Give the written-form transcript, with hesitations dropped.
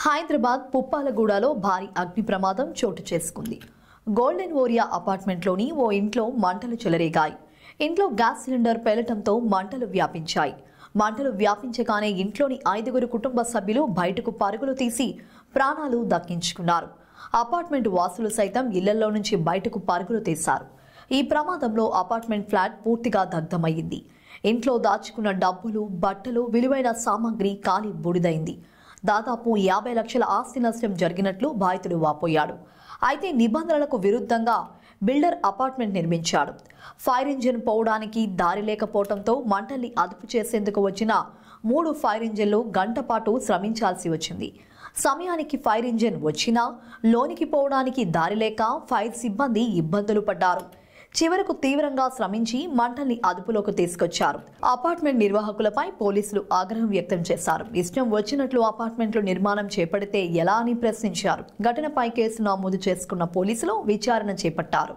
హైదరాబాద్ పుప్పాలగూడలో భారీ అగ్ని ప్రమాదం చోటు చేసుకుంది. గోల్డెన్ ఓరియా అపార్ట్మెంట్లోని ఓ ఇంట్లో మంటలు చెలరేగాయి. ఇంట్లో గ్యాస్ సిలిండర్ పేలటంతో మంటలు వ్యాపించాయి. మంటలు వ్యాపించగానే ఇంట్లోని 5 కుటుంబ సభ్యులు బయటకు పరుగులు తీసి ప్రాణాలు దక్కించుకున్నారు. అపార్ట్మెంట్ వాసులు సైతం ఇళ్లలో నుంచి బయటకు పరుగులు తీశారు. ఈ ప్రమాదంలో అపార్ట్మెంట్ ఫ్లాట్ పూర్తిగా దగ్ధమయ్యింది. ఇంట్లో దాచుకున్న డబ్బులు, బట్టలు, విలువైన సామాగ్రి కాలి బూడిదైంది. దాదాపు 50 లక్షల ఆస్తి నష్టం జరిగినట్లు బాధితుడు వాపోయాడు. అయితే నిబంధనలకు విరుద్ధంగా బిల్డర్ అపార్ట్మెంట్ నిర్మించాడు. ఫైర్ ఇంజిన్ పోవడానికి దారి లేకపోవడంతో మంటల్ని అదుపు చేసేందుకు వచ్చిన 3 ఫైర్ ఇంజిన్లు గంట పాటు శ్రమించాల్సి వచ్చింది. సమయానికి ఫైర్ ఇంజిన్ వచ్చినా లోనికి పోవడానికి దారి లేక ఫైర్ సిబ్బంది ఇబ్బందులు పడ్డారు. చివరకు తీవ్రంగా శ్రమించి మంటల్ని అదుపులోకి తీసుకొచ్చారు. అపార్ట్మెంట్ నిర్వాహకులపై పోలీసులు ఆగ్రహం వ్యక్తం చేశారు. ఇష్టం వచ్చినట్లు అపార్ట్మెంట్లు నిర్మాణం చేపడితే ఎలా అని ప్రశ్నించారు. ఘటనపై కేసు నమోదు చేసుకున్న పోలీసులు విచారణ చేపట్టారు.